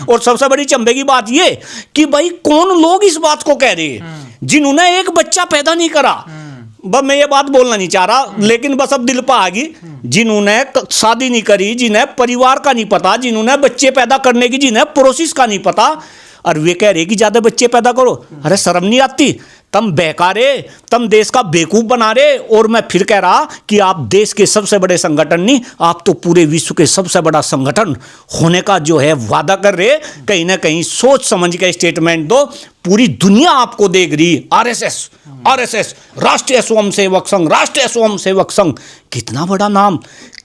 और सबसे बड़ी चंबे की बात ये कि भाई कौन लोग इस बात को कह रहे हैं जिन्होंने एक बच्चा पैदा नहीं करा। बस मैं ये बात बोलना नहीं चाह रहा, लेकिन बस अब दिल पर आ गई। जिन्होंने शादी नहीं करी, जिन्हें परिवार का नहीं पता, जिन्होंने बच्चे पैदा करने की जिन्हें प्रोसेस का नहीं पता, और वे कह रहे कि ज्यादा बच्चे पैदा करो। अरे शर्म नहीं आती? तुम बहकारे, तुम देश का बेवकूफ बना रहे। और मैं फिर कह रहा कि आप देश के सबसे बड़े संगठन नहीं, आप तो पूरे विश्व के सबसे बड़ा संगठन होने का जो है वादा कर रहे। कहीं ना कहीं सोच समझ के स्टेटमेंट दो। पूरी दुनिया आपको देख रही। आरएसएस, आरएसएस, राष्ट्रीय स्वयंसेवक संघ, राष्ट्रीय स्वयंसेवक संघ, कितना बड़ा नाम।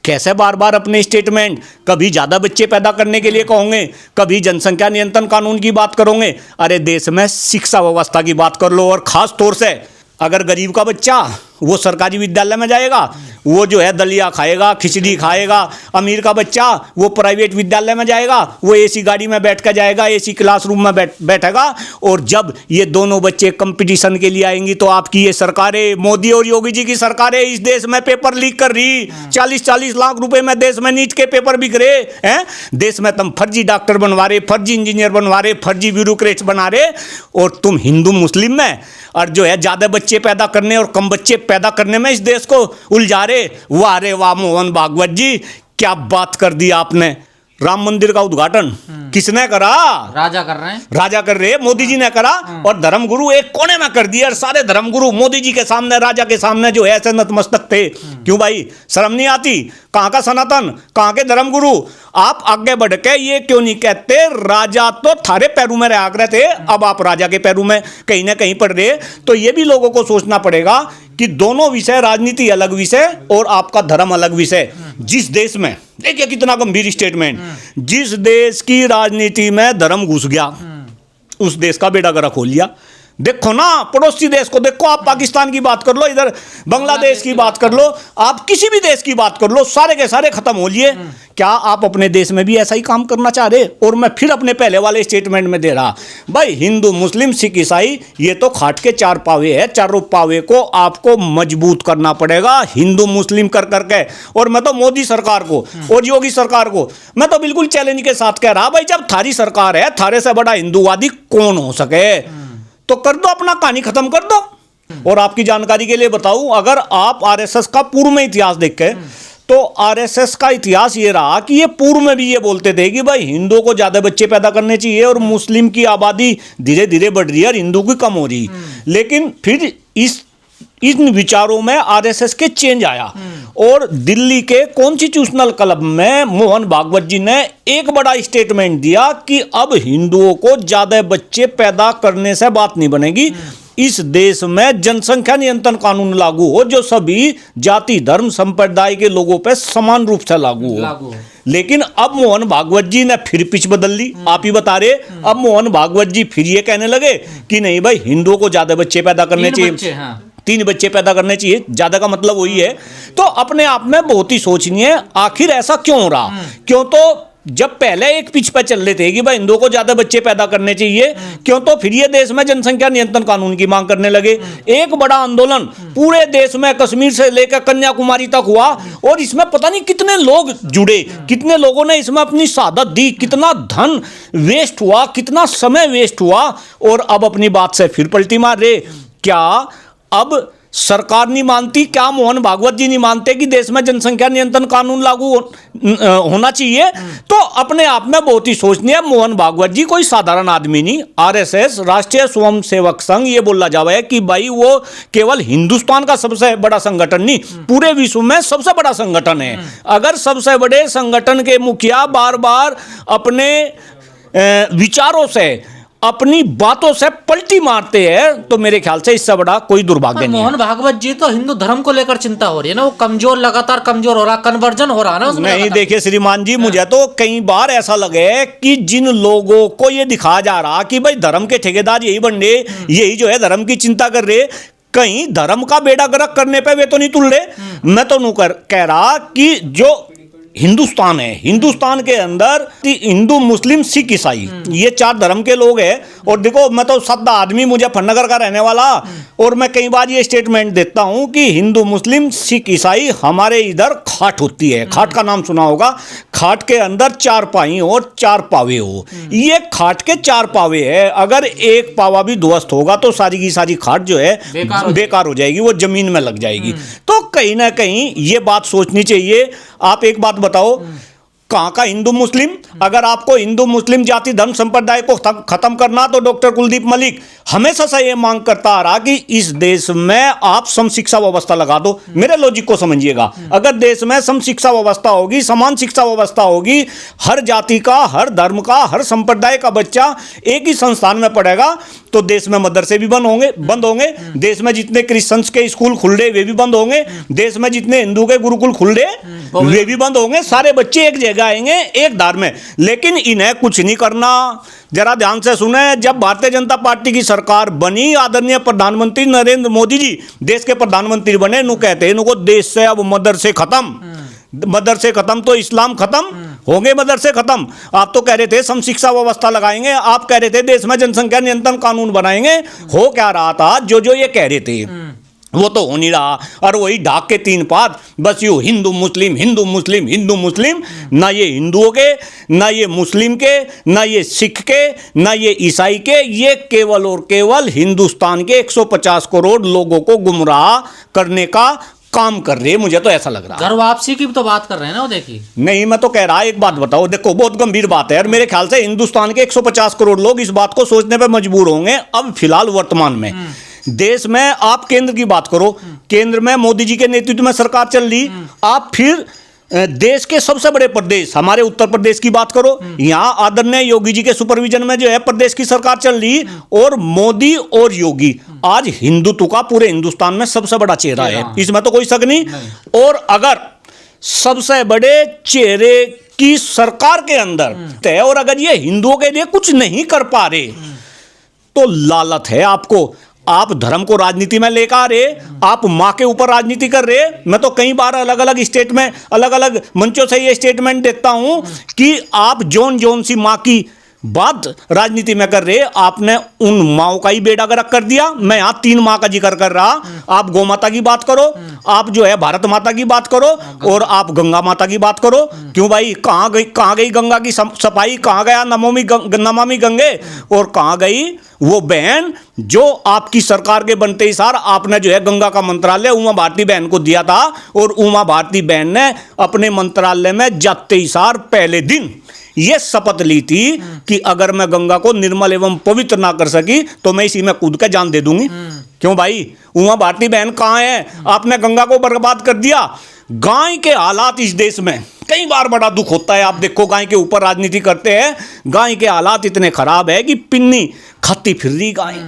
कैसे बार बार अपने स्टेटमेंट, कभी ज़्यादा बच्चे पैदा करने के लिए कहोगे, कभी जनसंख्या नियंत्रण कानून की बात करोगे। अरे देश में शिक्षा व्यवस्था की बात कर लो, और ख़ास तौर से अगर गरीब का बच्चा वो सरकारी विद्यालय में जाएगा, वो जो है दलिया खाएगा, खिचड़ी खाएगा। अमीर का बच्चा वो प्राइवेट विद्यालय में जाएगा, वो एसी गाड़ी में बैठ कर जाएगा, एसी क्लासरूम में बैठेगा। और जब ये दोनों बच्चे कंपटीशन के लिए आएंगी तो आपकी ये सरकारें, मोदी और योगी जी की सरकारें इस देश में पेपर लीक कर रही। 40-40 लाख रुपए में देश में नीट के पेपर बिक रहे हैं। देश में तुम फर्जी डॉक्टर बनवा रहे, फर्जी इंजीनियर बनवा रहे, फर्जी ब्यूरोक्रेट्स बना रहे। और तुम हिंदू मुस्लिम में और जो है ज़्यादा बच्चे पैदा करने और कम बच्चे पैदा करने में इस देश को उलझा रहे। वाह रे वाह मोहन भागवत जी, क्या बात कर दी आपने। राम मंदिर का उद्घाटन किसने करा? राजा कर रहे हैं, राजा कर रहे हैं, मोदी जी ने करा। और धर्मगुरु एक कोने में कर दिया। और सारे धर्मगुरु मोदी जी के सामने, राजा के सामने जो है ऐसे नतमस्तक थे। क्यों भाई, शर्म नहीं आती? कहाँ का सनातन, कहाँ के धर्मगुरु? आप आगे बढ़ के ये क्यों नहीं कहते राजा तो थारे पैरों में रहा करते थे, अब आप राजा के पैरों में कहीं ना कहीं पड़ रहे। तो ये भी लोगों को सोचना पड़ेगा कि दोनों विषय, राजनीति अलग विषय और आपका धर्म अलग विषय। जिस देश में, देखिए कितना गंभीर स्टेटमेंट, जिस देश की राजनीति में धर्म घुस गया उस देश का बेड़ा गर्क हो लिया। देखो ना पड़ोसी देश को, देखो आप पाकिस्तान की बात कर लो, इधर बांग्लादेश की बात कर लो, आप किसी भी देश की बात कर लो, सारे के सारे खत्म हो लिए। क्या आप अपने देश में भी ऐसा ही काम करना चाह रहे? और मैं फिर अपने पहले वाले स्टेटमेंट में दे रहा, भाई हिंदू मुस्लिम सिख ईसाई ये तो खाट के चार पावे है, चारों पावे को आपको मजबूत करना पड़ेगा हिंदू मुस्लिम कर करके। और मैं तो मोदी सरकार को और योगी सरकार को मैं तो बिल्कुल चैलेंज के साथ कह रहा, भाई जब थारी सरकार है, थारे से बड़ा हिंदूवादी कौन हो सके? तो कर दो, अपना कहानी खत्म कर दो। और आपकी जानकारी के लिए बताऊं, अगर आप आरएसएस का पूर्व में इतिहास देखें तो आरएसएस का इतिहास ये रहा कि ये पूर्व में भी ये बोलते थे कि भाई हिंदुओं को ज्यादा बच्चे पैदा करने चाहिए और मुस्लिम की आबादी धीरे धीरे बढ़ रही है और हिंदू की कम हो रही। लेकिन फिर इन विचारों में आरएसएस के चेंज आया और दिल्ली के कॉन्स्टिट्यूशनल क्लब में मोहन भागवत जी ने एक बड़ा स्टेटमेंट दिया कि अब हिंदुओं को ज्यादा बच्चे पैदा करने से बात नहीं बनेगी। इस देश में जनसंख्या नियंत्रण कानून लागू हो जो सभी जाति धर्म संप्रदाय के लोगों पर समान रूप से लागू हो। लेकिन अब मोहन भागवत जी ने फिर पिच बदल ली। आप ही बता रहे, अब मोहन भागवत जी फिर ये कहने लगे कि नहीं भाई हिंदुओं को ज्यादा बच्चे पैदा करने चाहिए, 3 बच्चे पैदा करने चाहिए। ज्यादा का मतलब वही है। तो अपने आप में बहुत ही सोचनीय है, आखिर ऐसा क्यों हो रहा? क्यों तो जब पहले एक पिच पे चल रहे थे कि भाई हिंदुओं को ज्यादा बच्चे पैदा करने चाहिए, क्यों तो फिर ये देश में जनसंख्या नियंत्रण कानून की मांग करने लगे। एक बड़ा आंदोलन पूरे देश में कश्मीर से लेकर कन्याकुमारी तक हुआ और इसमें पता नहीं कितने लोग जुड़े, कितने लोगों ने इसमें अपनी शहादत दी, कितना धन वेस्ट हुआ, कितना समय वेस्ट हुआ। और अब अपनी बात से फिर पलटी मार रहे। क्या अब सरकार नहीं मानती? क्या मोहन भागवत जी नहीं मानते कि देश में जनसंख्या नियंत्रण कानून लागू होना चाहिए? तो अपने आप में बहुत ही सोचनीय है। मोहन भागवत जी कोई साधारण आदमी नहीं। आरएसएस राष्ट्रीय स्वयंसेवक संघ ये बोला जावा है कि भाई वो केवल हिंदुस्तान का सबसे बड़ा संगठन नहीं, पूरे विश्व में सबसे बड़ा संगठन है। अगर सबसे बड़े संगठन के मुखिया बार बार अपने विचारों से, अपनी बातों से पलटी मारते हैं तो मेरे ख्याल से इससे बड़ा कोई दुर्भाग्य नहीं है। मोहन भागवत जी तो हिंदू धर्म को लेकर चिंता हो रही है ना, वो कमजोर, लगातार कमजोर हो रहा, कन्वर्जन हो रहा है ना उसमें। नहीं देखिए श्रीमान जी, मुझे तो कई बार ऐसा लगे कि जिन लोगों को ये दिखाया जा रहा कि भाई धर्म के ठेकेदार यही बन रहे, यही जो है धर्म की चिंता कर रहे, कहीं धर्म का बेड़ा गर्क करने पे वे तो नहीं तुल रहे। मैं तो कह रहा कि जो हिंदुस्तान है, हिंदुस्तान के अंदर हिंदू मुस्लिम सिख ईसाई ये 4 धर्म के लोग हैं। और देखो मैं तो सदा आदमी मुजफ्फरनगर का रहने वाला, और मैं कई बार ये स्टेटमेंट देता हूं कि हिंदू मुस्लिम सिख ईसाई हमारे इधर खाट होती है। खाट का नाम सुना होगा, खाट के अंदर 4 पाई और 4 पावे हो, ये खाट के 4 पावे है। अगर एक पावा भी ध्वस्त होगा तो सारी की सारी खाट जो है बेकार हो जाएगी, वो जमीन में लग जाएगी। तो कहीं ना कहीं ये बात सोचनी चाहिए। आप एक बात बताओ, कहाँ का हिंदू मुस्लिम? अगर आपको हिंदू मुस्लिम जाति धर्म संप्रदाय को खत्म करना तो डॉक्टर कुलदीप मलिक हमेशा से ये मांग करता आ रहा कि इस देश में आप सम शिक्षा व्यवस्था लगा दो। मेरे लॉजिक को समझिएगा, अगर देश में सम शिक्षा व्यवस्था होगी, समान शिक्षा व्यवस्था होगी, हर जाति का, हर धर्म का, हर संप्रदाय का बच्चा एक ही संस्थान में पढ़ेगा तो देश में मदरसे भी बंद होंगे, देश में जितने क्रिश्चियंस के स्कूल खुल रहे वे भी बंद होंगे, देश में जितने हिंदू के गुरुकुल खुल रहे वे भी बंद होंगे। सारे बच्चे एक जगह आएंगे, एक धार में। लेकिन इन्हें कुछ नहीं करना। जरा ध्यान से सुने, जब भारतीय जनता पार्टी की सरकार बनी, आदरणीय प्रधानमंत्री नरेंद्र मोदी जी देश के प्रधानमंत्री बने, नु कहते हैं इनको देश से अब मदरसे खत्म, मदरसे खत्म तो इस्लाम खत्म होंगे, मदरसे खत्म। आप तो कह रहे थे सम शिक्षा व्यवस्था लगाएंगे, आप कह रहे थे देश में जनसंख्या नियंत्रण कानून बनाएंगे। हो क्या रहा था? जो ये कह रहे थे वो तो हो नहीं रहा, और वही ढाक के 3 पात, बस यूं हिंदू मुस्लिम हिंदू मुस्लिम हिंदू मुस्लिम। ना ये हिंदुओं के, ना ये मुस्लिम के, ना ये सिख के, ना ये ईसाई के, ये केवल और केवल हिंदुस्तान के 150 करोड़ लोगों को गुमराह करने का काम कर रहे हैं। मुझे तो ऐसा लग रहा है। घर वापसी की तो बात कर रहे हैं ना वो, देखिए। नहीं, मैं तो कह रहा, एक बात बताओ, देखो बहुत गंभीर बात है, और मेरे ख्याल से हिंदुस्तान के 150 करोड़ लोग इस बात को सोचने पर मजबूर होंगे। अब फिलहाल वर्तमान में देश में आप केंद्र की बात करो, केंद्र में मोदी जी के नेतृत्व में सरकार चल रही। आप फिर देश के सबसे बड़े प्रदेश हमारे उत्तर प्रदेश की बात करो, यहाँ आदरणीय योगी जी के सुपरविजन में जो है प्रदेश की सरकार चल रही, और मोदी और योगी आज हिंदुत्व का पूरे हिंदुस्तान में सबसे बड़ा चेहरा है, इसमें तो कोई शक नहीं। और अगर सबसे बड़े चेहरे की सरकार के अंदर है, और अगर ये हिंदुओं के लिए कुछ नहीं कर पा रहे तो लालच है आपको। आप धर्म को राजनीति में लेकर आ रहे, आप माँ के ऊपर राजनीति कर रहे। मैं तो कई बार अलग अलग स्टेट में अलग अलग मंचों से ये स्टेटमेंट देता हूं कि आप जोन सी माँ की बात राजनीति में कर रहे, आपने उन माओ का ही बेड़ा गर्क कर दिया। मैं यहाँ 3 माँ का जिक्र कर रहा, आप गौ माता की बात करो, आप जो है भारत माता की बात करो, और आप गंगा माता की बात करो। क्यों भाई, कहाँ गई गंगा की सफाई? कहाँ गया नमामि गंगे? और कहाँ गई वो बहन जो आपकी सरकार के बनते ही सार आपने जो है गंगा का मंत्रालय उमा भारती बहन को दिया था, और उमा भारती बहन ने अपने मंत्रालय में जाते ही सार पहले दिन ये शपथ ली थी कि अगर मैं गंगा को निर्मल एवं पवित्र ना कर सकी तो मैं इसी में कूद के जान दे दूंगी। क्यों भाई, उमा भारती बहन कहाँ है? आपने गंगा को बर्बाद कर दिया। गाय के हालात इस देश में कई बार बड़ा दुख होता है। आप देखो, गाय के ऊपर राजनीति करते हैं, गाय के हालात इतने खराब है कि पिन्नी खाती फिर रही गाय,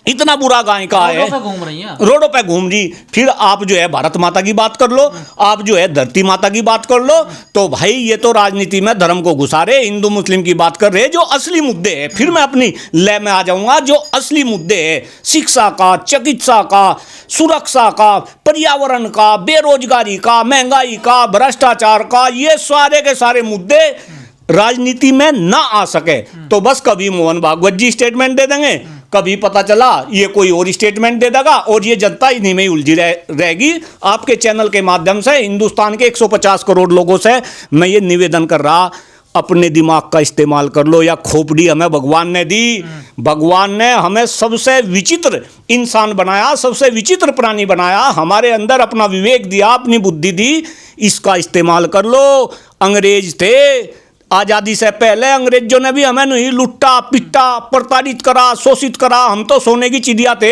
इतना बुरा गाय का है, रोडों पे घूम रही। फिर आप जो है भारत माता की बात कर लो, आप जो है धरती माता की बात कर लो, तो भाई ये तो राजनीति में धर्म को घुसा रहे, हिंदू मुस्लिम की बात कर रहे, जो असली मुद्दे हैं। फिर मैं अपनी लय में आ जाऊंगा, जो असली मुद्दे हैं शिक्षा का, चिकित्सा का, सुरक्षा का, पर्यावरण का, बेरोजगारी का, महंगाई का, भ्रष्टाचार का, ये सारे के सारे मुद्दे राजनीति में ना आ सके तो बस कभी मोहन भागवत जी स्टेटमेंट दे देंगे, कभी पता चला ये कोई और स्टेटमेंट दे देगा, और ये जनता इन्हीं में उलझी रहेगी। आपके चैनल के माध्यम से हिंदुस्तान के 150 करोड़ लोगों से मैं ये निवेदन कर रहा, अपने दिमाग का इस्तेमाल कर लो। या खोपड़ी हमें भगवान ने दी, भगवान ने हमें सबसे विचित्र इंसान बनाया, सबसे विचित्र प्राणी बनाया, हमारे अंदर अपना विवेक दिया, अपनी बुद्धि दी, इसका इस्तेमाल कर लो। अंग्रेज थे, आज़ादी से पहले अंग्रेजों ने भी हमें नहीं लुट्टा पिट्टा, प्रताड़ित करा, शोषित करा। हम तो सोने की चिड़िया थे,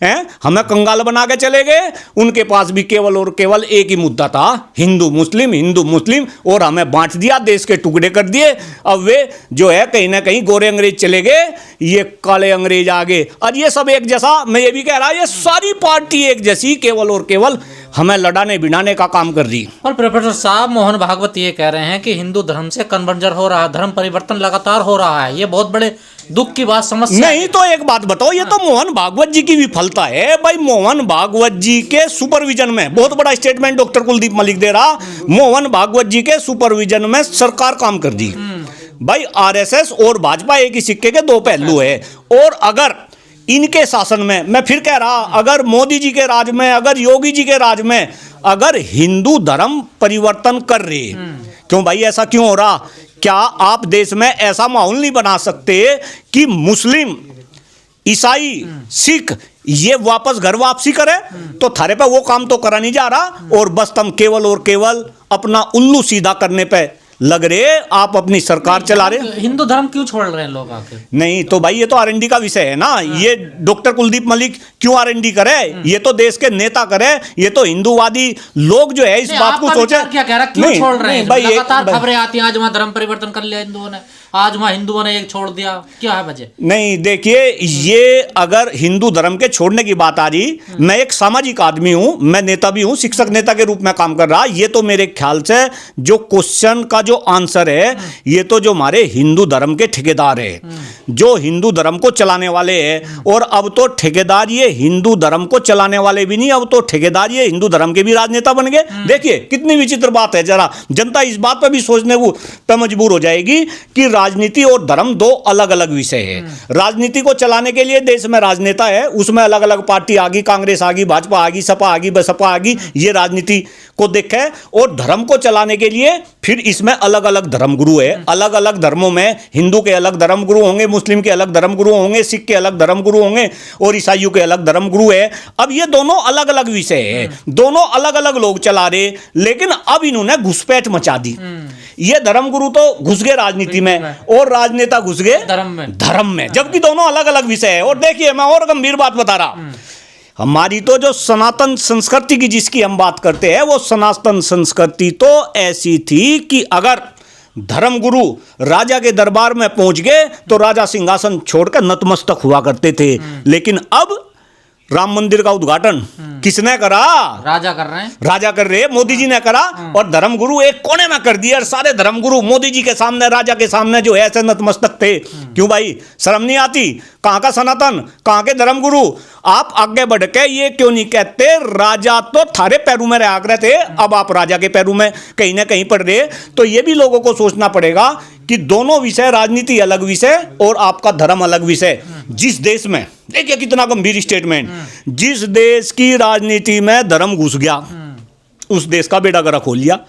हैं? हमें कंगाल बना के चले गए। उनके पास भी केवल और केवल एक ही मुद्दा था, हिंदू मुस्लिम, और हमें बांट दिया, देश के टुकड़े कर दिए। अब वे जो है कहीं ना कहीं गोरे अंग्रेज चले गए, ये काले अंग्रेज आ गए, और ये सब एक जैसा। मैं ये भी कह रहा, ये सारी पार्टी एक जैसी, केवल और केवल हमें लड़ाने बिनाने का काम कर रही। और प्रोफेसर साहब, मोहन भागवत ये कह रहे हैं कि हिंदू धर्म से कन्वर्जन हो रहा है, धर्म परिवर्तन लगातार हो रहा है। ये बहुत बड़े दुख की बात, समस्या नहीं तो एक बात बताओ, ये तो मोहन भागवत जी की विफलता है भाई। मोहन भागवत जी के सुपरविजन में, बहुत बड़ा स्टेटमेंट डॉक्टर कुलदीप मलिक दे रहा, मोहन भागवत जी के सुपरविजन में सरकार काम कर दी भाई। आरएसएस और भाजपा एक ही सिक्के के दो पहलू है। और अगर इनके शासन में, मैं फिर कह रहा, अगर मोदी जी के राज में, अगर योगी जी के राज में अगर हिंदू धर्म परिवर्तन कर रहे, क्यों भाई ऐसा क्यों हो रहा? क्या आप देश में ऐसा माहौल नहीं बना सकते कि मुस्लिम, ईसाई, सिख ये वापस घर वापसी करे? तो थारे पे वो काम तो करा नहीं जा रहा, और बस तुम केवल और केवल अपना उल्लू सीधा करने पे लग रहे, आप अपनी सरकार चला रहे। हिंदू धर्म क्यों छोड़ रहे हैं लोग आके? नहीं तो भाई ये तो आरएनडी का विषय है ना। ये डॉक्टर कुलदीप मलिक क्यों आरएनडी करे? ये तो देश के नेता करे। ये तो हिंदूवादी लोग जो है इस बात को सोचे। क्या कह रहा है, क्यों छोड़ रहे हैं? भाई लगातार खबरें आती हैं, आज वहां धर्म परिवर्तन कर लिया हिंदुओं ने, आज वहां हिंदुओं ने एक छोड़ दिया, क्या है वजह? नहीं देखिए, ये अगर हिंदू धर्म के छोड़ने की बात आ रही, मैं एक सामाजिक आदमी हूं, मैं नेता भी हूं, शिक्षक नेता के रूप में काम कर रहा। ये तो मेरे ख्याल से जो क्वेश्चन का जो आंसर है, ये तो जो हमारे हिंदू धर्म के ठेकेदार है, जो हिंदू धर्म को चलाने वाले हैं। और अब तो ठेकेदार ये हिंदू धर्म को चलाने वाले भी नहीं, अब तो ठेकेदार ये हिंदू धर्म के भी राजनेता बन गए। देखिए कितनी विचित्र बात है, जरा जनता इस बात पर भी सोचने को पे मजबूर हो जाएगी कि राजनीति और धर्म दो अलग अलग विषय है। राजनीति को चलाने के लिए देश में राजनेता है, उसमें अलग अलग पार्टी आ गई, कांग्रेस आ गई, भाजपा आ गई, सपा आ गई, बसपा आ गई, ये राजनीति को देखे। और धर्म को चलाने के लिए फिर इसमें अलग अलग धर्मगुरु है। अलग अलग धर्मों में हिंदू के अलग धर्मगुरु होंगे, मुस्लिम के अलग धर्मगुरु होंगे, सिख के अलग धर्मगुरु होंगे, और ईसाइयों के अलग धर्मगुरु है। अब ये दोनों अलग अलग विषय है, दोनों अलग अलग लोग चला रहे, लेकिन अब इन्होंने घुसपैठ मचा दी। ये धर्मगुरु तो घुस गए राजनीति में, और राजनेता घुस गए धर्म में, जबकि दोनों अलग अलग विषय है। और देखिए मैं और गंभीर बात बता रहा, हमारी तो जो सनातन संस्कृति की जिसकी हम बात करते हैं, वो सनातन संस्कृति तो ऐसी थी कि अगर धर्मगुरु राजा के दरबार में पहुंच गए तो राजा सिंहासन छोड़कर नतमस्तक हुआ करते थे। लेकिन अब राम मंदिर का उद्घाटन किसने करा? राजा कर रहे हैं, राजा कर रहे हैं, मोदी जी ने करा। और धर्मगुरु एक कोने में कर दिया, और सारे धर्मगुरु मोदी जी के सामने, राजा के सामने जो है ऐसे नतमस्तक थे। क्यों भाई शर्म नहीं आती? कहां का सनातन, कहां के धर्मगुरु? आप आगे बढ़ के ये क्यों नहीं कहते राजा तो थारे पैरों में रहा करते थे, अब आप राजा के पैरों में कहीं ना कहीं पड़ रहे? तो ये भी लोगों को सोचना पड़ेगा कि दोनों विषय, राजनीति अलग विषय और आपका धर्म अलग विषय। जिस देश में, देखिए कितना गंभीर स्टेटमेंट, जिस देश की राजनीति में धर्म घुस गया, उस देश का बेड़ा गर्क खोल लिया।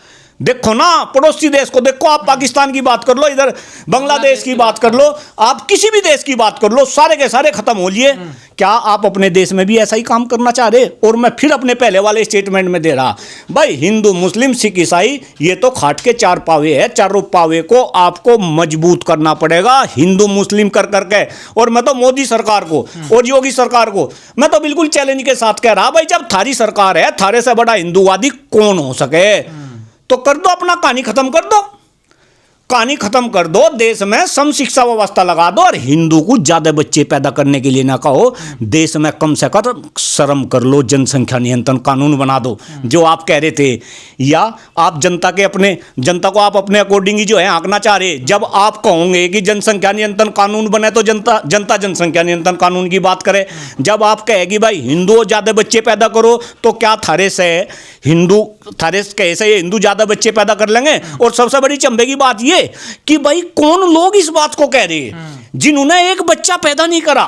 देखो ना पड़ोसी देश को देखो, आप पाकिस्तान की बात कर लो, इधर बांग्लादेश की बात कर लो, आप किसी भी देश की बात कर लो, सारे के सारे खत्म हो लिए। क्या आप अपने देश में भी ऐसा ही काम करना चाह रहे? और मैं फिर अपने पहले वाले स्टेटमेंट में दे रहा, भाई हिंदू, मुस्लिम, सिख, ईसाई ये तो खाट के चार पावे है, चारों पावे को आपको मजबूत करना पड़ेगा हिंदू मुस्लिम कर करके। और मैं तो मोदी सरकार को और योगी सरकार को मैं तो बिल्कुल चैलेंज के साथ कह रहा, भाई जब थारी सरकार है, थारे से बड़ा हिंदूवादी कौन हो सके? तो कर दो, अपना कहानी खत्म कर दो, कहानी खत्म कर दो, देश में सम शिक्षा व्यवस्था लगा दो। और हिंदू को ज्यादा बच्चे पैदा करने के लिए ना कहो, देश में कम से कम शर्म कर लो, जनसंख्या नियंत्रण कानून बना दो जो आप कह रहे थे। या आप जनता को आप अपने अकॉर्डिंग ही जो है आंकना चाह रहे। जब आप कहोगे कि जनसंख्या नियंत्रण कानून बने तो जनता जनसंख्या नियंत्रण कानून की बात करे। जब आप कहेगी भाई हिंदुओं ज्यादा बच्चे पैदा करो, तो क्या थारे से कैसे हिंदू ज्यादा बच्चे पैदा कर लेंगे? और सबसे बड़ी चंबे की बात ये कि भाई कौन लोग इस बात को कह रहे हैं जिन्होंने एक बच्चा पैदा नहीं करा?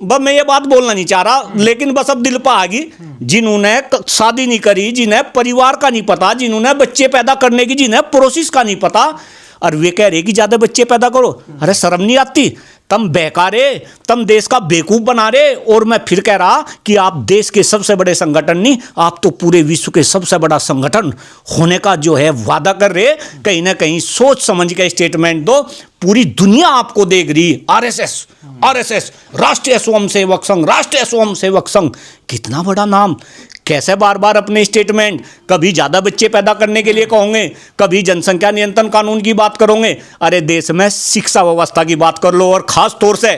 बस मैं ये बात बोलना नहीं चाह रहा, लेकिन बस अब दिल पर आ गई, जिन्होंने शादी नहीं करी, जिन्हें परिवार का नहीं पता, जिन्होंने बच्चे पैदा करने की जिन्हें प्रोसेस का नहीं पता, और वे कह रहे कि ज्यादा बच्चे पैदा करो। अरे शर्म नहीं आती? तुम बहकारे, तुम देश का बेवकूफ बना रहे। और मैं फिर कह रहा कि आप देश के सबसे बड़े संगठन नहीं, आप तो पूरे विश्व के सबसे बड़ा संगठन होने का जो है वादा कर रहे। कहीं ना कहीं सोच समझ के स्टेटमेंट दो, पूरी दुनिया आपको देख रही। आरएसएस राष्ट्रीय स्वयंसेवक संघ, राष्ट्रीय स्वयंसेवक संघ, कितना बड़ा नाम। कैसे बार बार अपने स्टेटमेंट, कभी ज़्यादा बच्चे पैदा करने के लिए कहोगे, कभी जनसंख्या नियंत्रण कानून की बात करोगे। अरे देश में शिक्षा व्यवस्था की बात कर लो, और ख़ास तौर से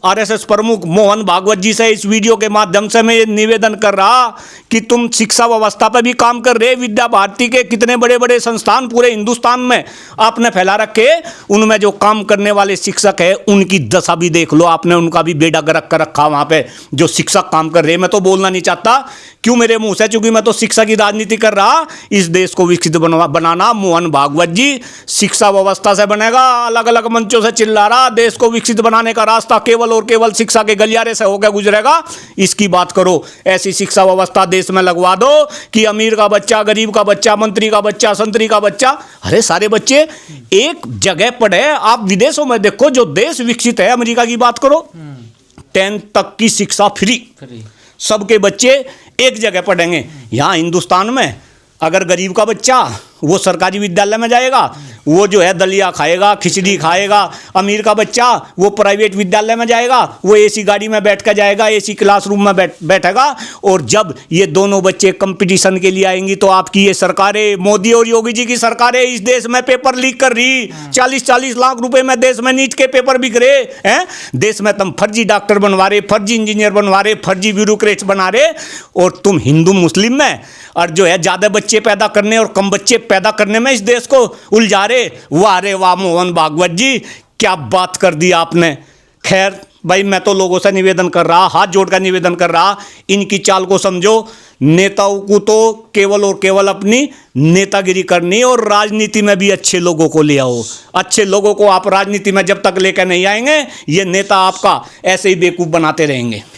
आरएसएस प्रमुख मोहन भागवत जी से इस वीडियो के माध्यम से मैं ये निवेदन कर रहा कि तुम शिक्षा व्यवस्था पर भी काम कर रहे। विद्या भारती के कितने बड़े बड़े संस्थान पूरे हिंदुस्तान में आपने फैला रखे, उनमें जो काम करने वाले शिक्षक है उनकी दशा भी देख लो, आपने उनका भी बेड़ा गर्क कर रखा वहाँ पे जो शिक्षक काम कर रहे। मैं तो बोलना नहीं चाहता क्यों मेरे मुंह से, चूंकि मैं तो शिक्षा की राजनीति कर रहा। इस देश को विकसित बनाना मोहन भागवत जी शिक्षा व्यवस्था से बनेगा। अलग अलग मंचों से चिल्ला रहा देश को विकसित बनाने का रास्ता केवल और केवल शिक्षा के गलियारे से होकर गुजरेगा। इसकी बात करो, ऐसी शिक्षा व्यवस्था देश में लगवा दो कि अमीर का बच्चा, गरीब का बच्चा, मंत्री का बच्चा, संतरी का बच्चा, अरे सारे बच्चे एक जगह पढ़े। आप विदेशों में देखो, जो देश विकसित है, अमेरिका की बात करो, 10th तक की शिक्षा फ्री, सबके बच्चे एक जगह पढ़ेंगे। यहाँ हिंदुस्तान में अगर गरीब का बच्चा वो सरकारी विद्यालय में जाएगा, वो जो है दलिया खाएगा, खिचड़ी खाएगा। अमीर का बच्चा वो प्राइवेट विद्यालय में जाएगा, वो एसी गाड़ी में बैठ कर जाएगा, एसी क्लासरूम में बैठेगा। और जब ये दोनों बच्चे कंपटीशन के लिए आएंगी तो आपकी ये सरकारें, मोदी और योगी जी की सरकारें इस देश में पेपर लीक कर रही। 40-40 लाख रुपए में देश में नीट के पेपर बिक रहे हैं। देश में तुम फर्जी डॉक्टर बनवा रहे, फर्जी इंजीनियर बनवा रहे, फर्जी ब्यूरोक्रेट्स बना रहे, और तुम हिंदू मुस्लिम में और जो है ज़्यादा बच्चे पैदा करने और कम बच्चे पैदा करने में इस देश को उलझा रहे। वाह रे वाह मोहन भागवत जी, क्या बात कर दी आपने। खैर भाई, मैं तो लोगों से निवेदन कर रहा, हाथ जोड़कर निवेदन कर रहा, इनकी चाल को समझो। नेताओं को तो केवल और केवल अपनी नेतागिरी करनी, और राजनीति में भी अच्छे लोगों को ले आओ। अच्छे लोगों को आप राजनीति में जब तक लेकर नहीं आएंगे, ये नेता आपका ऐसे ही बेवकूफ़ बनाते रहेंगे।